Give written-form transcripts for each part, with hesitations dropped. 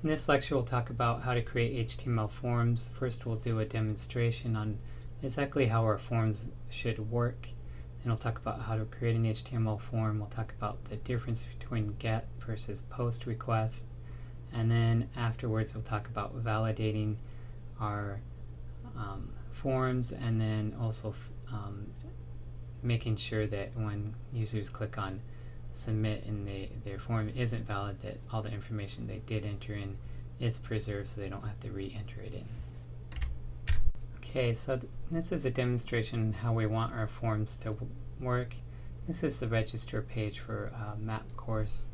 In this lecture, we'll talk about how to create HTML forms. First, we'll do a demonstration on exactly how our forms should work. Then we'll talk about how to create an HTML form. We'll talk about the difference between GET versus POST request. And then afterwards, we'll talk about validating our forms, and then also making sure that when users click on submit and their form isn't valid, that all the information they did enter in is preserved so they don't have to re-enter it in. Okay, so this is a demonstration on how we want our forms to work. This is the register page for a map course,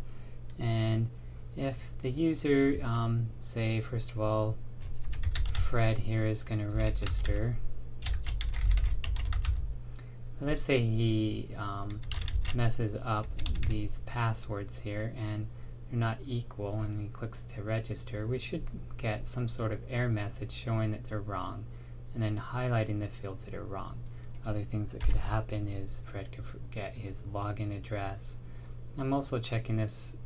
and if the user, say first of all, Fred here is going to register. But let's say he messes up these passwords here and they're not equal, and he clicks to register. We should get some sort of error message showing that they're wrong and then highlighting the fields that are wrong. Other things that could happen is Fred could forget his login address. I'm also checking this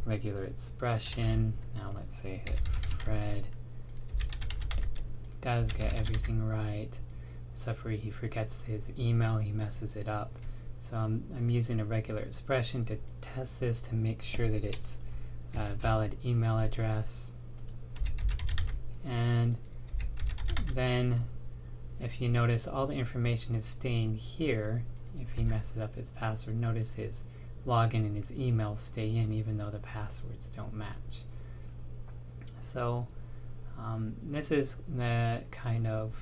regular expression. Now let's say Fred does get everything right, except for he forgets his email, he messes it up. So I'm using a regular expression to test this to make sure that it's a valid email address. And then if you notice, all the information is staying here. If he messes up his password, notice his login and his email stay in even though the passwords don't match. So this is the kind of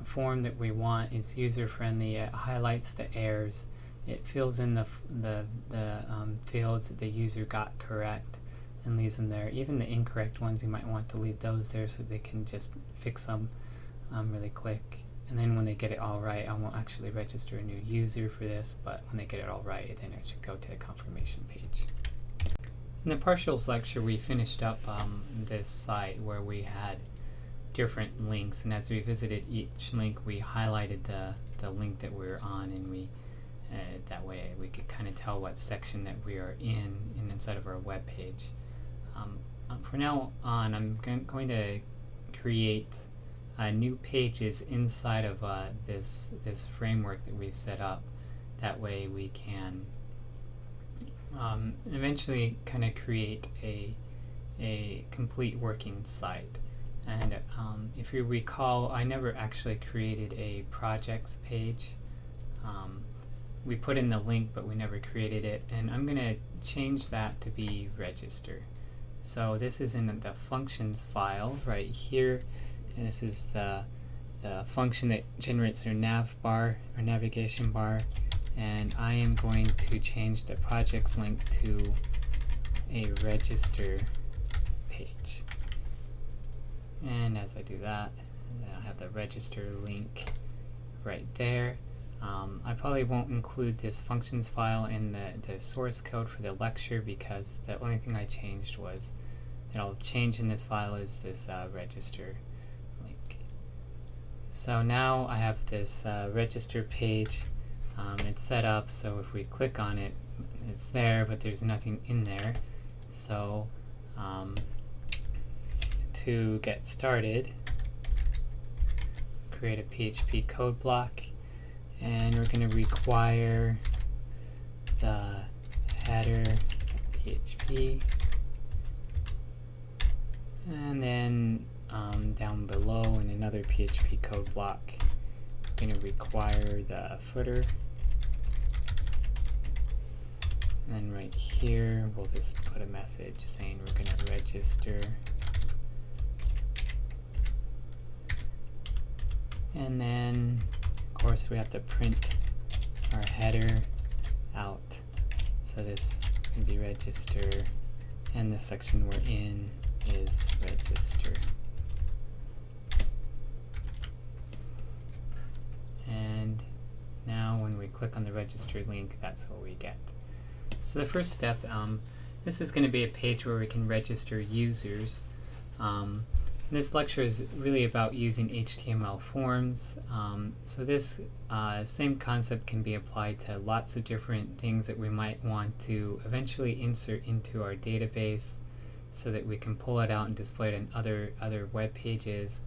form that we want. It's user-friendly. It highlights the errors. It fills in the fields that the user got correct and leaves them there. Even the incorrect ones, you might want to leave those there so they can just fix them really quick. And then when they get it all right, I won't actually register a new user for this, but when they get it all right, then it should go to a confirmation page. In the partials lecture, we finished up this site where we had different links, and as we visited each link, we highlighted the link that we were on, and we that way we could kind of tell what section that we are in inside of our web page. From now on, I'm going to create new pages inside of this framework that we've set up. That way we can eventually kind of create a complete working site. And if you recall, I never actually created a projects page. We put in the link, but we never created it, and I'm going to change that to be register. So this is in the functions file right here, and this is the function that generates our nav bar, or navigation bar, and I am going to change the projects link to a register page. And as I do that, I have the register link right there. I probably won't include this functions file in the source code for the lecture, because the only thing I changed was that I'll change in this file is this register link. So now I have this register page. It's set up so if we click on it, it's there, but there's nothing in there. So to get started, create a PHP code block, and we're going to require the header PHP, and then down below in another PHP code block, we're going to require the footer, and then right here we'll just put a message saying we're going to register. And then, of course, we have to print our header out. So this can be register, and the section we're in is register. And now when we click on the register link, that's what we get. So the first step, this is going to be a page where we can register users. This lecture is really about using HTML forms. So this same concept can be applied to lots of different things that we might want to eventually insert into our database so that we can pull it out and display it in other web pages.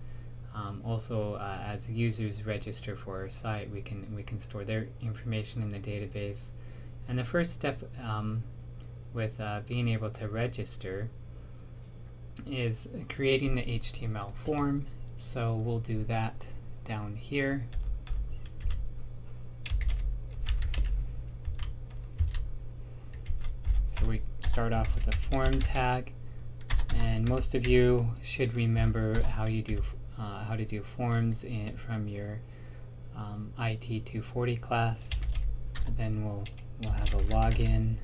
Also, as users register for our site, we can store their information in the database. And the first step with being able to register is creating the HTML form. So we'll do that down here. So we start off with a form tag, and most of you should remember how to do forms from your IT 240 class. And then we'll have a login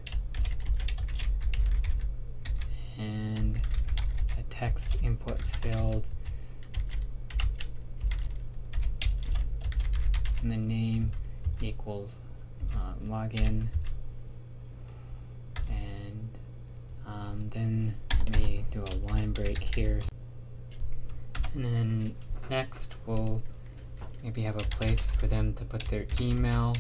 and a text input field, and the name equals login, and then let me do a line break here. And then next we'll maybe have a place for them to put their email.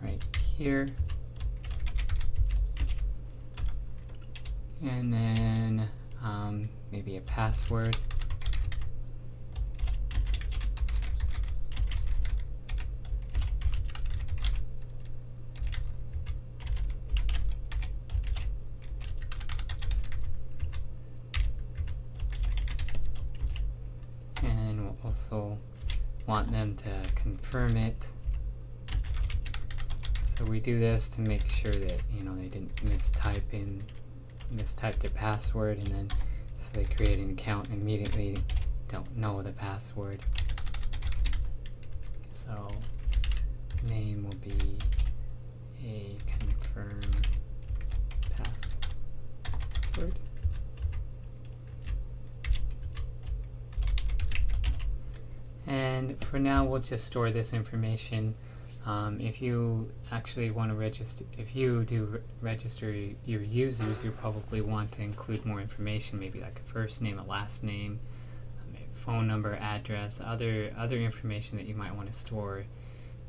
Right here. And then maybe a password. And we'll also want them to confirm it. So we do this to make sure that they didn't mistype their password, and then so they create an account and immediately don't know the password. So name will be a confirm password. And for now we'll just store this information. If you actually want to register, if you do register your users, you probably want to include more information, maybe like a first name, a last name, a phone number, address, other information that you might want to store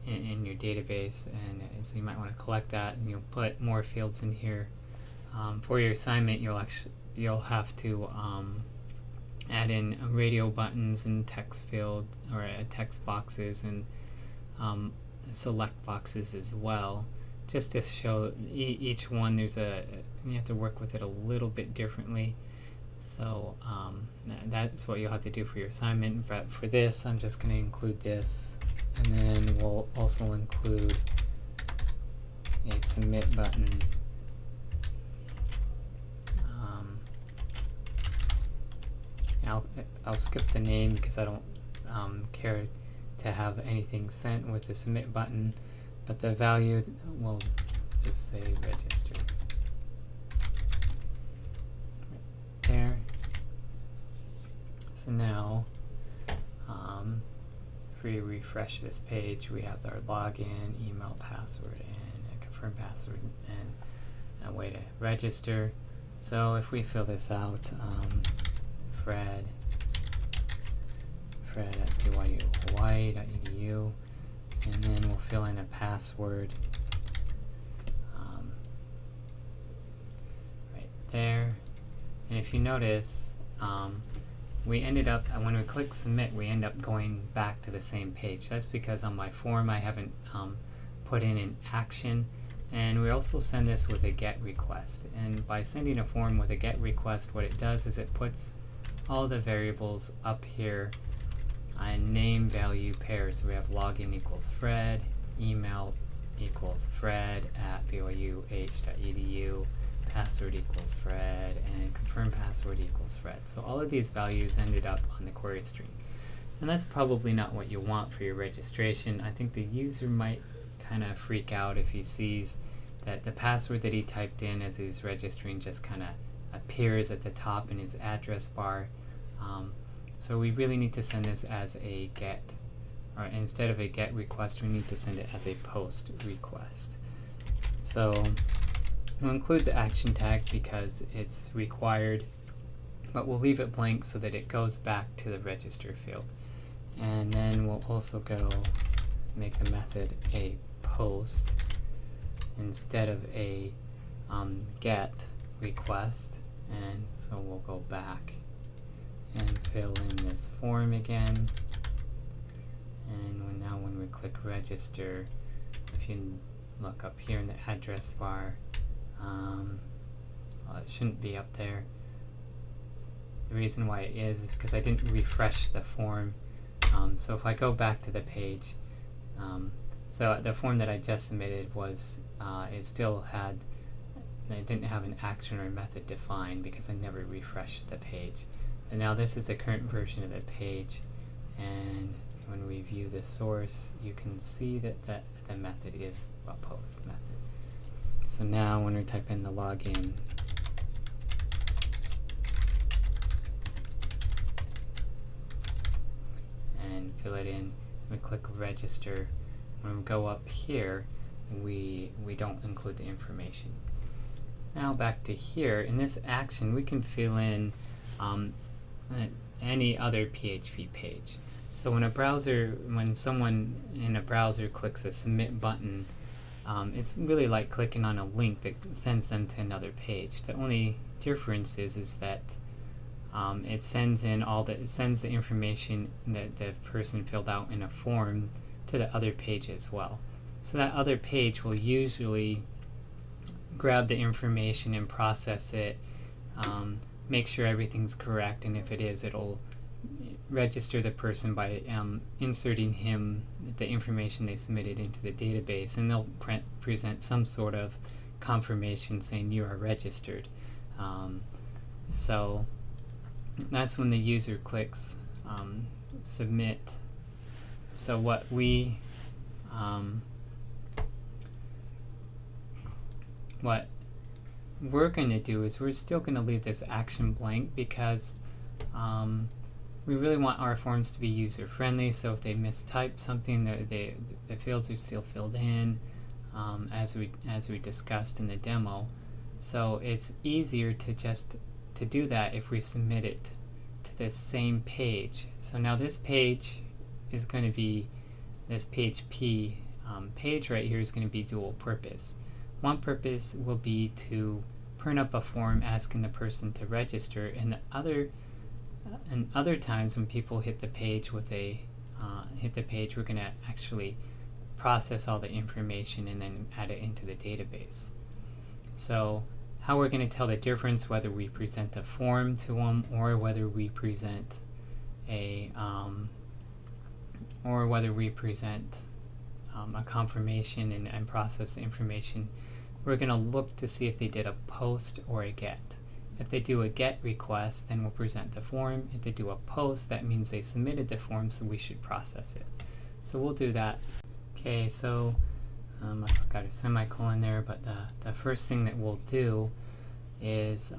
in your database. And so you might want to collect that, and you'll put more fields in here. For your assignment, you'll have to add in radio buttons and text field or text boxes and select boxes as well, just to show each one you have to work with it a little bit differently. So that's what you'll have to do for your assignment. But for this, I'm just going to include this, and then we'll also include a submit button. I'll skip the name because I don't care to have anything sent with the submit button, but the value will just say register right there. So now if we refresh this page, we have our login, email, password, and a confirm password, and a way to register. So if we fill this out, Fred at byuhawaii.edu, and then we'll fill in a password right there. And if you notice, we ended up, when we click submit, we end up going back to the same page. That's because on my form I haven't put in an action. And we also send this with a GET request. And by sending a form with a GET request, what it does is it puts all the variables up here and name value pairs. So we have login equals Fred, email equals Fred at byuh.edu, password equals Fred, and confirm password equals Fred. So all of these values ended up on the query string. And that's probably not what you want for your registration. I think the user might kind of freak out if he sees that the password that he typed in as he's registering just kind of appears at the top in his address bar. So we really need to send this as a GET or instead of a GET request, we need to send it as a POST request. So we'll include the action tag because it's required, but we'll leave it blank so that it goes back to the register field. And then we'll also go make the method a POST instead of a GET request. And so we'll go back and fill in this form again. And now when we click register, if you look up here in the address bar, well, it shouldn't be up there. The reason why it is because I didn't refresh the form. So if I go back to the page, so the form that I just submitted was, it didn't have an action or method defined because I never refreshed the page. And now this is the current version of the page, and when we view the source, you can see that the method is a POST method. So now when we type in the login, and fill it in, we click register. When we go up here, we don't include the information. Now back to here, in this action we can fill in any other PHP page. So when someone in a browser clicks the submit button, it's really like clicking on a link that sends them to another page. The only difference is that it sends the information that the person filled out in a form to the other page as well. So that other page will usually grab the information and process it, make sure everything's correct, and if it is, it'll register the person by inserting the information they submitted into the database, and they'll present some sort of confirmation saying you are registered. So that's when the user clicks submit. So what we're going to do is we're still going to leave this action blank because we really want our forms to be user friendly. So if they mistype something, the fields are still filled in as we discussed in the demo. So it's easier to do that if we submit it to this same page. So now this page is going to be, this PHP page right here is going to be dual purpose. One purpose will be to print up a form asking the person to register, and other times when people hit the page we're going to actually process all the information and then add it into the database. So how we're going to tell the difference whether we present a form to them or whether we present a confirmation and process the information, we're going to look to see if they did a POST or a GET. If they do a GET request, then we'll present the form. If they do a POST, that means they submitted the form, so we should process it. So we'll do that. Okay, so I forgot a semicolon there, but the first thing that we'll do is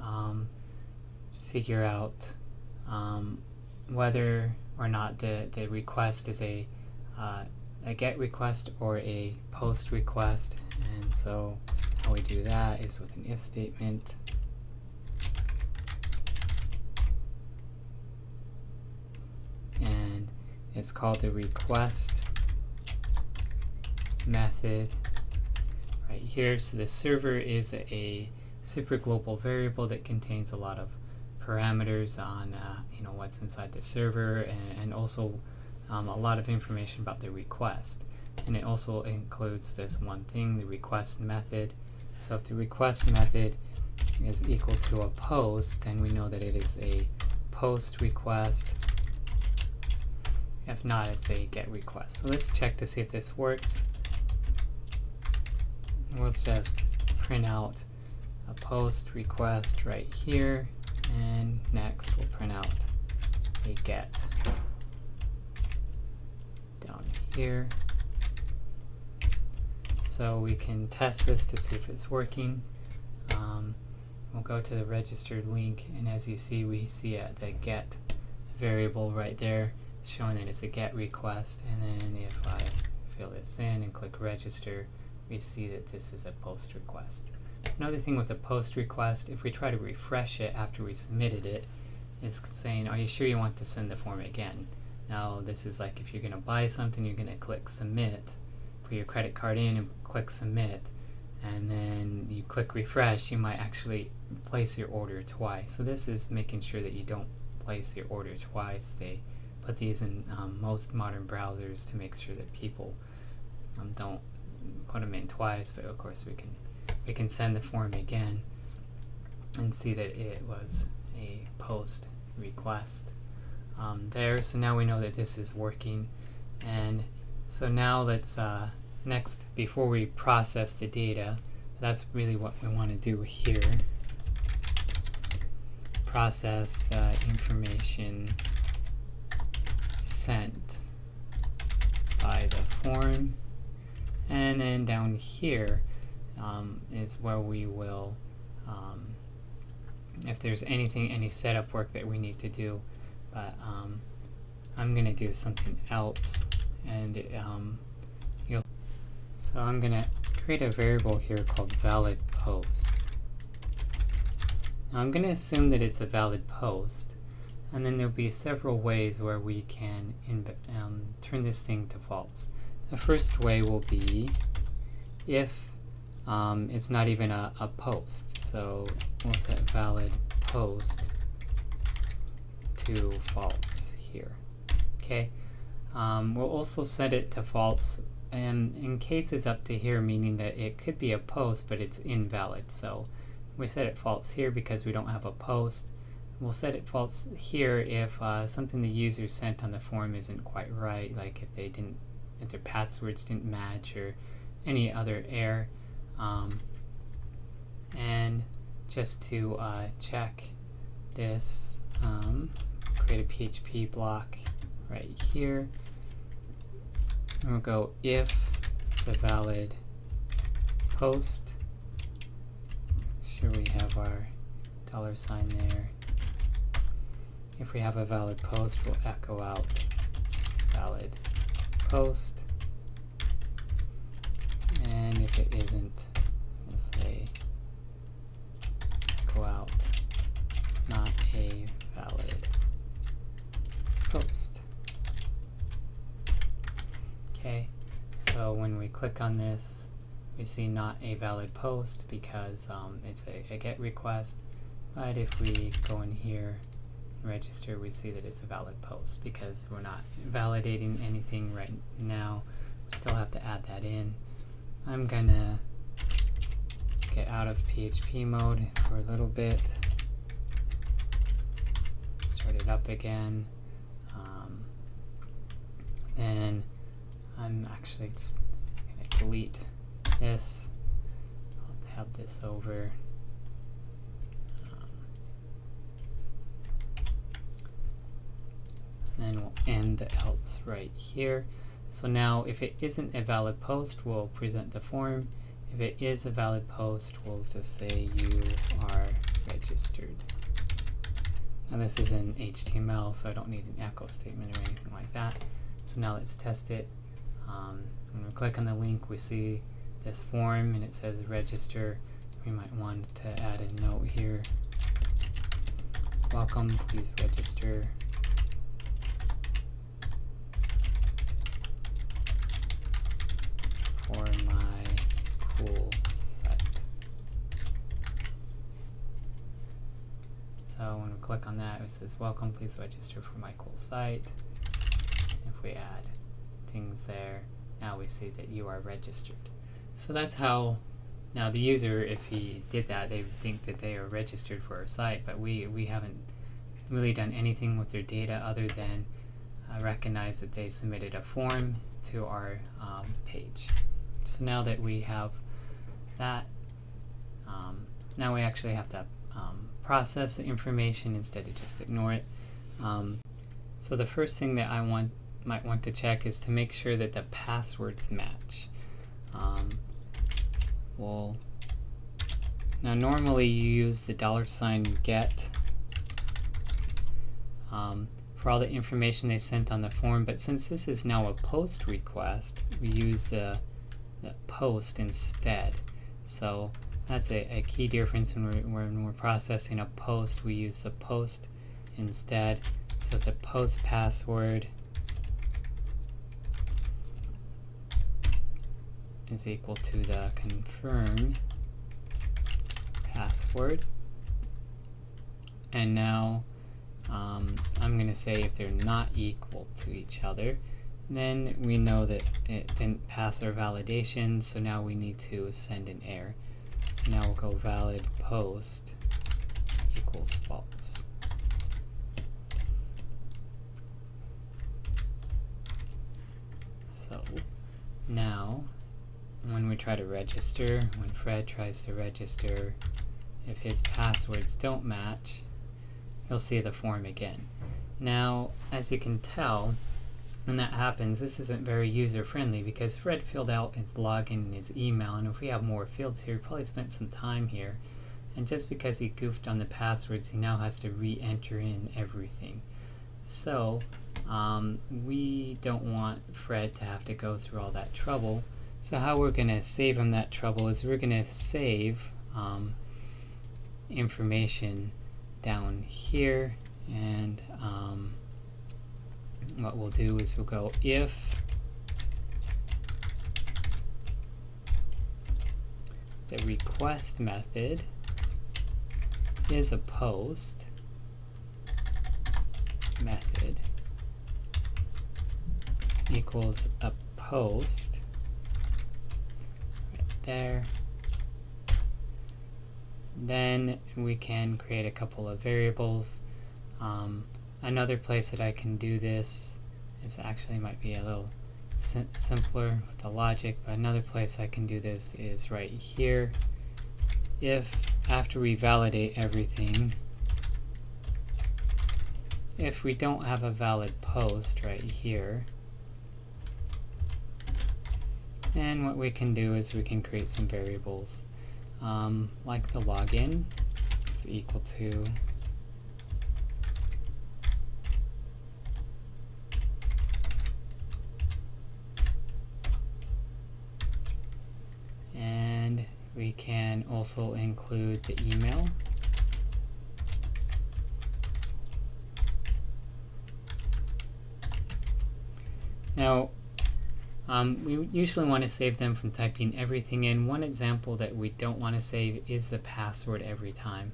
figure out whether or not the request is a GET request or a POST request. And so how we do that is with an if statement. And it's called the request method right here. So the server is a super global variable that contains a lot of parameters on what's inside the server, and also a lot of information about the request. And it also includes this one thing, the request method. So if the request method is equal to a POST, then we know that it is a POST request. If not, it's a GET request. So let's check to see if this works. We'll just print out a POST request right here, and next we'll print out a GET down here. So we can test this to see if it's working. We'll go to the registered link, and as you see, we see the GET variable right there. showing that it's a GET request, and then if I fill this in and click register, we see that this is a POST request. Another thing with a POST request, if we try to refresh it after we submitted it, is saying, are you sure you want to send the form again? Now this is like if you're going to buy something, you're going to click submit, put your credit card in and click submit, and then you click refresh, you might actually place your order twice. So this is making sure that you don't place your order twice. They put these in most modern browsers to make sure that people don't put them in twice, but of course we can send the form again and see that it was a POST request there. So now we know that this is working, and so now let's next, before we process the data, that's really what we want to do here. Process the information sent by the form, and then down here is where we will, if there's any setup work that we need to do, but I'm going to do something else, and so I'm going to create a variable here called valid post. Now I'm going to assume that it's a valid post, and then there'll be several ways where we can turn this thing to false. The first way will be if it's not even a post. So we'll set valid post to false here. Okay. We'll also set it to false in case it's up to here, meaning that it could be a post but it's invalid. So we set it false here because we don't have a post. We'll set it false here if something the user sent on the form isn't quite right, like if their passwords didn't match or any other error. And just to check this, create a PHP block right here. And we'll go if it's a valid post. Make sure we have our $sign there. If we have a valid post, we'll echo out valid post. And if it isn't, we'll say echo out not a valid post. Okay, so when we click on this, we see not a valid post because it's a GET request. But if we go in here and register, we see that it's a valid post because we're not validating anything right now. We still have to add that in. I'm gonna get out of PHP mode for a little bit, start it up again, and I'm actually gonna delete this. I'll tab this over. And we'll end the else right here. So now if it isn't a valid post, we'll present the form. If it is a valid post, we'll just say you are registered. Now this is in HTML, so I don't need an echo statement or anything like that. So now let's test it. When we click on the link, we see this form and it says register. We might want to add a note here. Welcome, please register for my cool site. So when we click on that, it says welcome, please register for my cool site. If we add things there, now we see that you are registered. So that's how, now the user, if he did that, they would think that they are registered for our site, but we haven't really done anything with their data other than recognize that they submitted a form to our page. So now that we have that, now we actually have to process the information instead of just ignore it. So the first thing that I might want to check is to make sure that the passwords match. Now normally you use the $get, for all the information they sent on the form, but since this is now a post request, we use the post instead. So that's a key difference when we're processing a post. We use the post instead. So the post password is equal to the confirm password. And now I'm going to say if they're not equal to each other, then we know that it didn't pass our validation, so now we need to send an error. So now we'll go valid post equals false. So now when we try to register, when Fred tries to register, if his passwords don't match, you'll see the form again. Now, as you can tell, when that happens, this isn't very user-friendly because Fred filled out his login and his email, and if we have more fields here, he probably spent some time here. And just because he goofed on the passwords, he now has to re-enter in everything. So, we don't want Fred to have to go through all that trouble. So how we're going to save him that trouble is we're going to save information down here, and what we'll do is we'll go if the request method is a post method equals a post right there, then we can create a couple of variables. Another place that I can do this is actually might be a little simpler with the logic, but another place I can do this is right here. If after we validate everything, if we don't have a valid post right here, then what we can do is we can create some variables like the login is equal to and we can also include the email. Now, we usually want to save them from typing everything in. One example that we don't want to save is the password every time.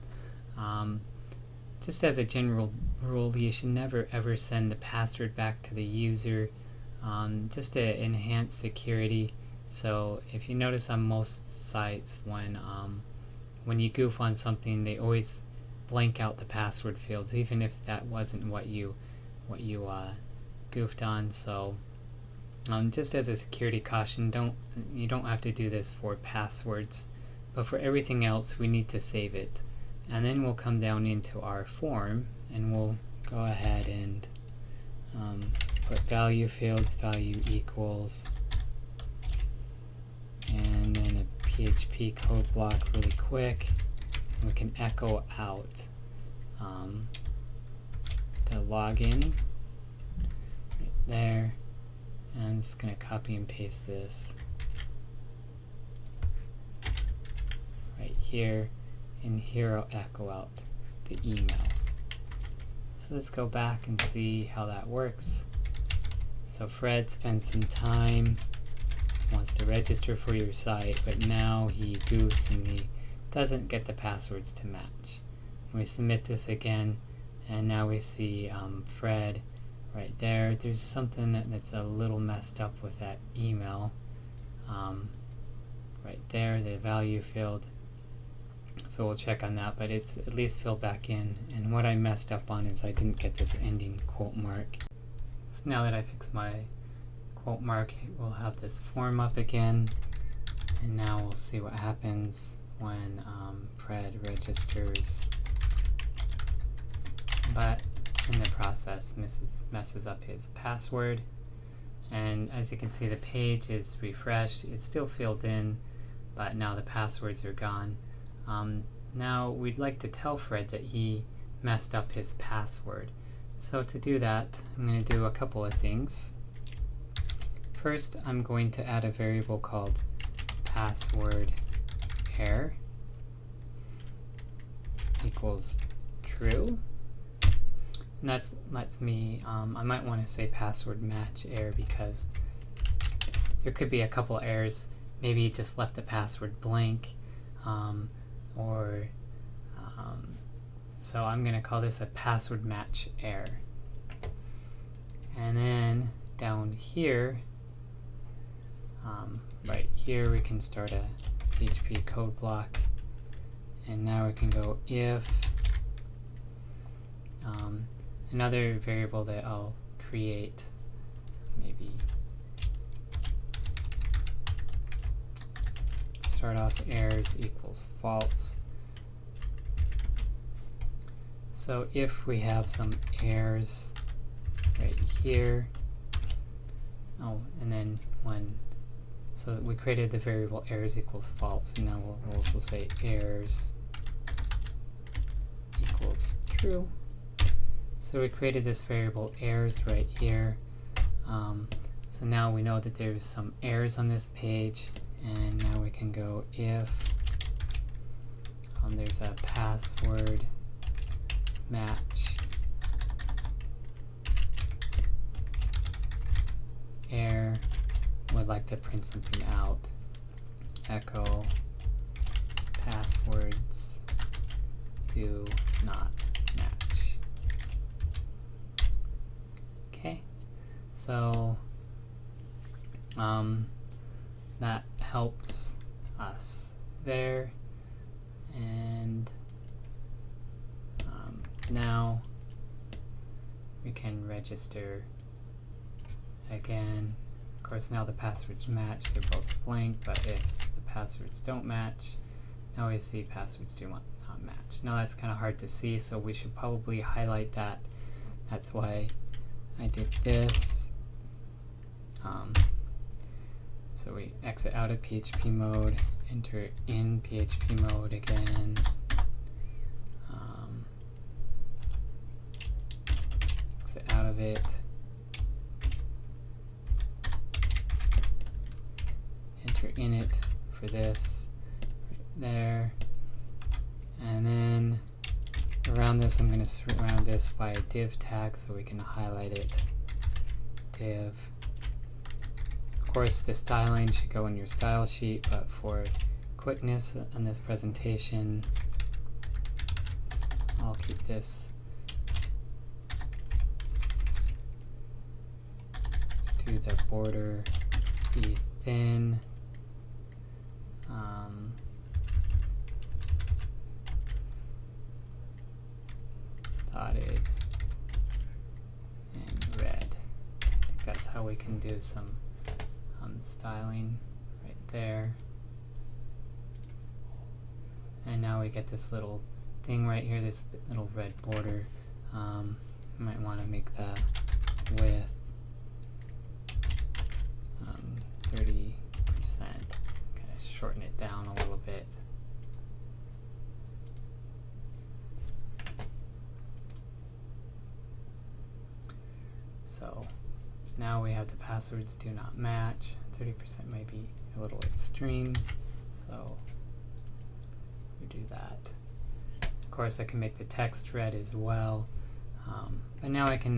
Just as a general rule, you should never ever send the password back to the user, just to enhance security. So if you notice on most sites, when you goof on something, they always blank out the password fields, even if that wasn't what you goofed on. So just as a security caution, you don't have to do this for passwords, but for everything else we need to save it. And then we'll come down into our form and we'll go ahead and put value fields, value equals, and then a PHP code block really quick, and we can echo out the login right there. And I'm just going to copy and paste this right here, and here I'll echo out the email. So let's go back and see how that works. So Fred spends some time, wants to register for your site, but now he goofs and he doesn't get the passwords to match. And we submit this again, and now we see Fred right there. There's something that's a little messed up with that email. Right there, the value field. So we'll check on that, but it's at least filled back in. And what I messed up on is I didn't get this ending quote mark. So now that I fixed my quote mark, we'll have this form up again. And now we'll see what happens when Fred registers. But in the process messes up his password, and as you can see, the page is refreshed. It's still filled in, but now the passwords are gone. Now we'd like to tell Fred that he messed up his password. So to do that, I'm going to do a couple of things. First, I'm going to add a variable called password error equals true. And that lets me, I might want to say password match error because there could be a couple errors. Maybe you just left the password blank, so I'm going to call this a password match error. And then down here, right here, we can start a PHP code block. And now we can go if another variable that I'll create, maybe start off errors equals false. So if we have some errors right here, and then so we created the variable errors equals false, and now we'll also say errors equals true. So we created this variable errors right here. So now we know that there's some errors on this page, and now we can go if there's a password match error, would like to print something out, echo passwords do not match. Okay, so that helps us there. And now we can register again. Of course, now the passwords match, they're both blank, but if the passwords don't match, now we see passwords do not match. Now that's kind of hard to see, so we should probably highlight that. That's why I did this. So we exit out of PHP mode, enter in PHP mode again. Exit out of it. Enter in it for this, right there. And then around this, I'm going to surround this by a div tag so we can highlight it. Div. Of course, the styling should go in your style sheet, but for quickness on this presentation, I'll keep this. Let's do the border be thin. Dotted and red. I think that's how we can do some styling right there. And now we get this little thing right here, this little red border. You might want to make the width 30%. Kind of shorten it down a little bit. So now we have the passwords do not match. 30% may be a little extreme, so we do that. Of course, I can make the text red as well. But now I can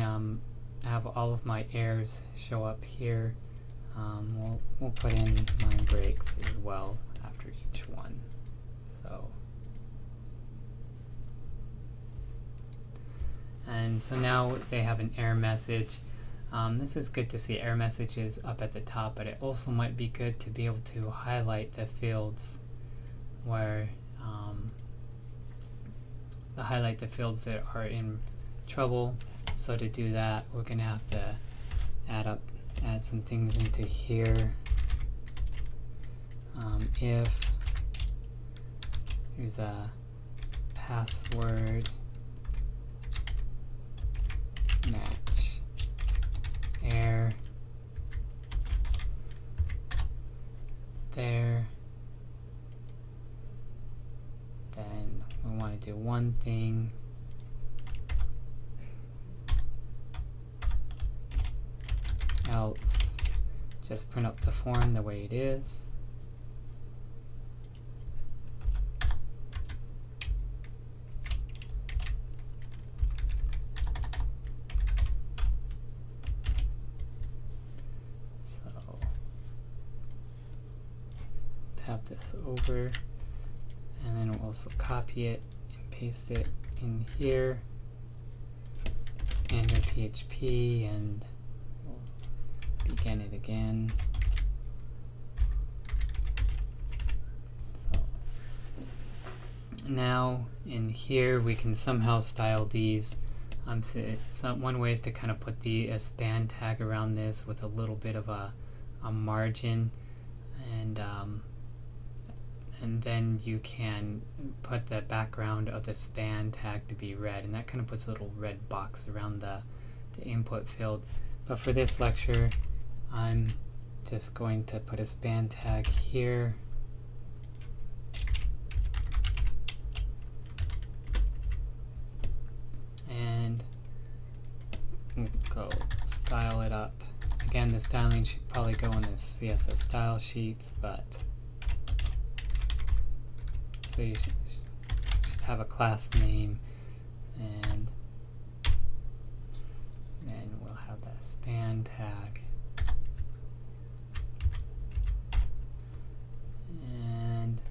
have all of my errors show up here. We'll put in line breaks as well after each one. So now they have an error message. This is good to see error messages up at the top, but it also might be good to be able to highlight the fields where highlight the fields that are in trouble. So to do that, we're going to have to add some things into here. If there's a password match error there, then we want to do one thing. else just print up the form the way it is. So tab this over, and then we'll also copy it and paste it in here, enter PHP, and we'll begin it again. So now in here we can somehow style these. So one way is to kind of put a span tag around this with a little bit of a margin, and then you can put the background of the span tag to be red, and that kind of puts a little red box around the input field. But for this lecture, I'm just going to put a span tag here, and we'll go style it up. Again, the styling should probably go in the CSS style sheets, but so you should have a class name, and then we'll have that span tag, and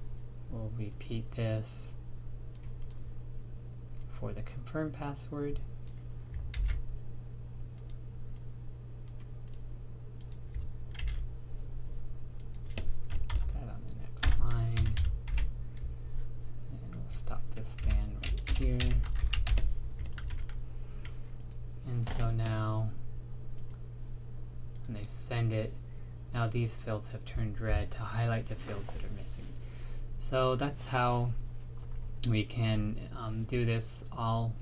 we'll repeat this for the confirm password. Put that on the next line. Stop the span right here. And so now when they send it, now these fields have turned red to highlight the fields that are missing. So that's how we can do this all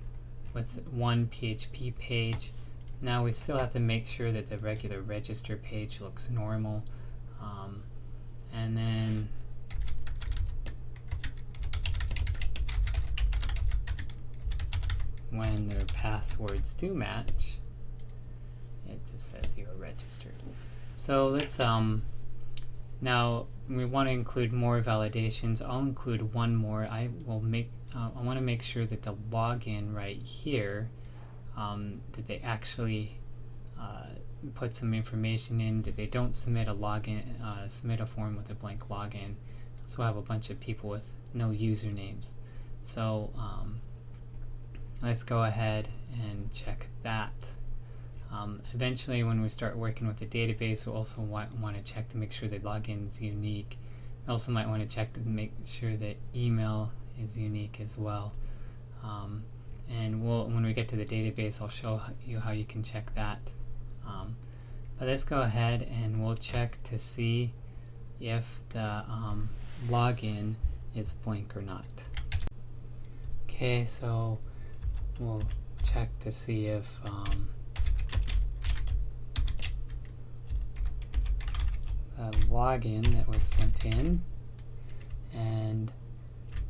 with one PHP page. Now we still have to make sure that the regular register page looks normal, and then when their passwords do match, it just says you are registered. So let's now we want to include more validations. I'll include one more. I want to make sure that the login right here, that they actually put some information in, that they don't submit a login, submit a form with a blank login. So I have a bunch of people with no usernames. So let's go ahead and check that. Eventually, when we start working with the database, we'll also want to check to make sure the login is unique. We also might want to check to make sure that email is unique as well. And when we get to the database, I'll show you how you can check that. But let's go ahead and we'll check to see if the login is blank or not. Okay, so we'll check to see if the login that was sent in, and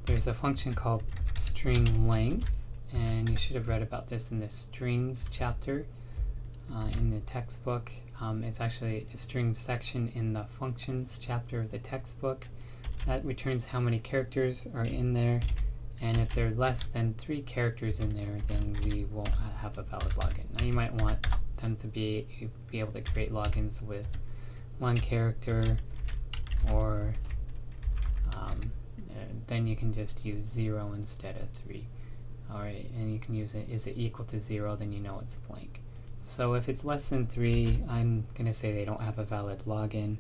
there's a function called string length, and you should have read about this in the strings chapter in the textbook. It's actually a strings section in the functions chapter of the textbook. That returns how many characters are in there, and if there are less than 3 characters in there, then we won't have a valid login. Now you might want them to be able to create logins with 1 character, or then you can just use 0 instead of 3. Alright, and you can use it, is it equal to 0, then you know it's blank. So if it's less than 3, I'm going to say they don't have a valid login.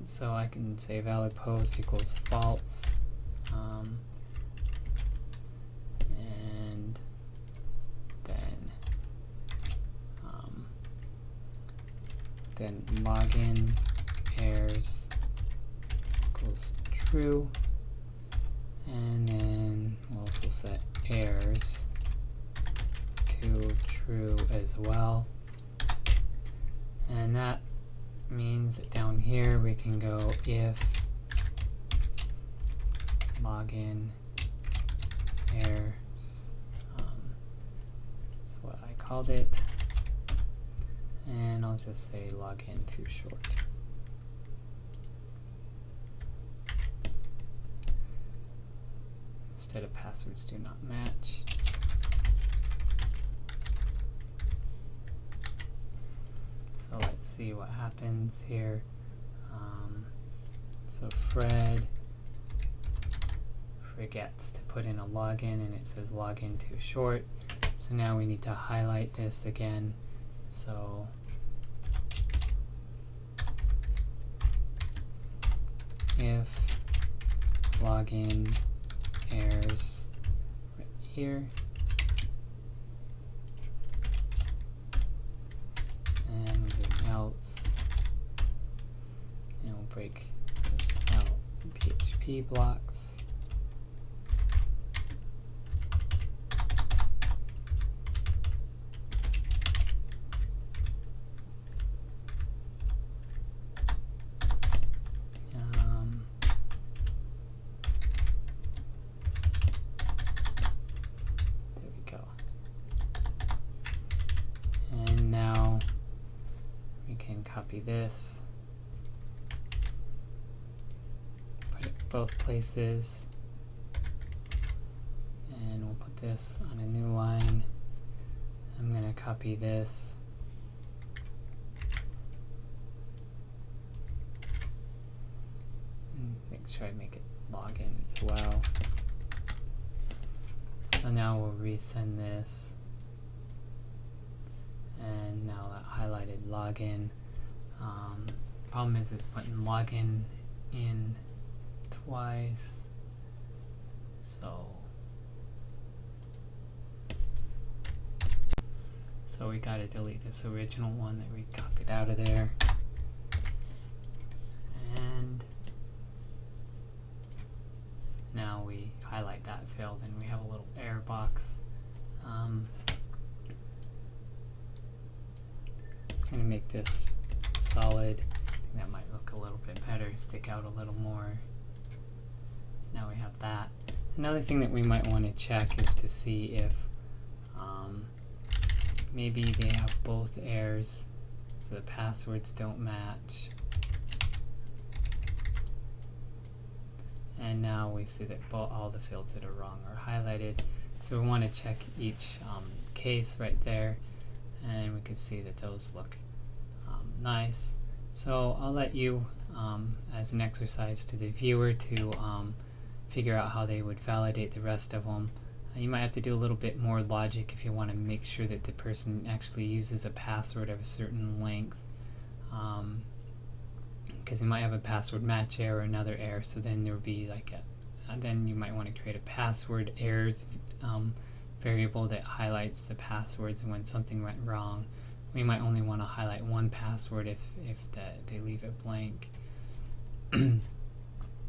So I can say valid post equals false, and then login errors equals true, and then we'll also set errors to true as well. And that means that down here we can go if login errors, that's what I called it, I'll just say login too short. Instead of passwords do not match. So let's see what happens here. So Fred forgets to put in a login and it says login too short. So now we need to highlight this again. So if login errors right here, and we'll do else, and we'll break this out in PHP blocks. Copy this, put it both places, and we'll put this on a new line. I'm going to copy this, and make sure I make it login as well. So now we'll resend this, and now that highlighted login. Problem is it's putting login in twice, so we gotta delete this original one that we copied out of there, and now we highlight that failed and we have a little error box. I'm gonna make this solid. I think that might look a little bit better, stick out a little more. Now we have that. Another thing that we might want to check is to see if maybe they have both errors, so the passwords don't match. And now we see that all the fields that are wrong are highlighted. So we want to check each case right there, and we can see that those look nice. So I'll let you, as an exercise to the viewer, to figure out how they would validate the rest of them. You might have to do a little bit more logic if you want to make sure that the person actually uses a password of a certain length, because you might have a password match error or another error, so then there would be like then you might want to create a password errors variable that highlights the passwords when something went wrong. We might only want to highlight one password if they leave it blank.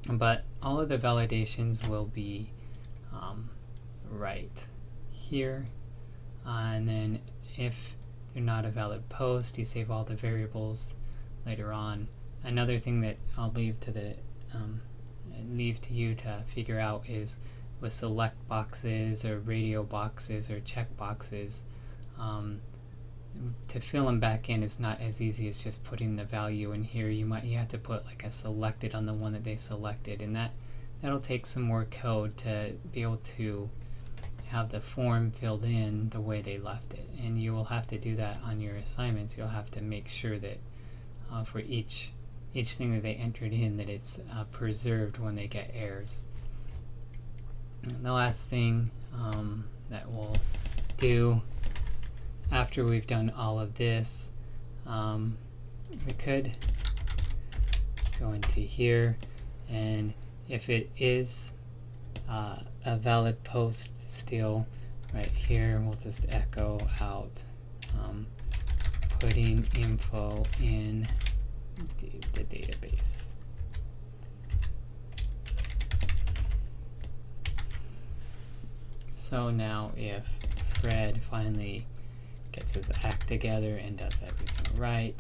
But all of the validations will be right here. And then if they're not a valid post, you save all the variables later on. Another thing that I'll leave to you to figure out is with select boxes or radio boxes or check boxes. To fill them back in is not as easy as just putting the value in here. You have to put like a selected on the one that they selected, and that'll take some more code to be able to have the form filled in the way they left it. And you will have to do that on your assignments. You'll have to make sure that for each thing that they entered in, that it's preserved when they get errors. And the last thing that we'll do after we've done all of this, we could go into here, and if it is a valid post still, right here we'll just echo out putting info in the database. So now if Fred finally gets his act together and does everything right,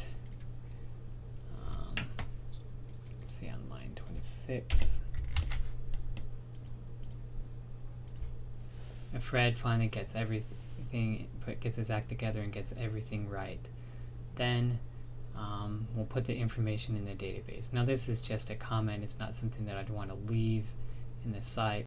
let's see on line 26, if Fred finally gets everything, gets his act together and gets everything right, then we'll put the information in the database. Now this is just a comment, it's not something that I'd want to leave in the site,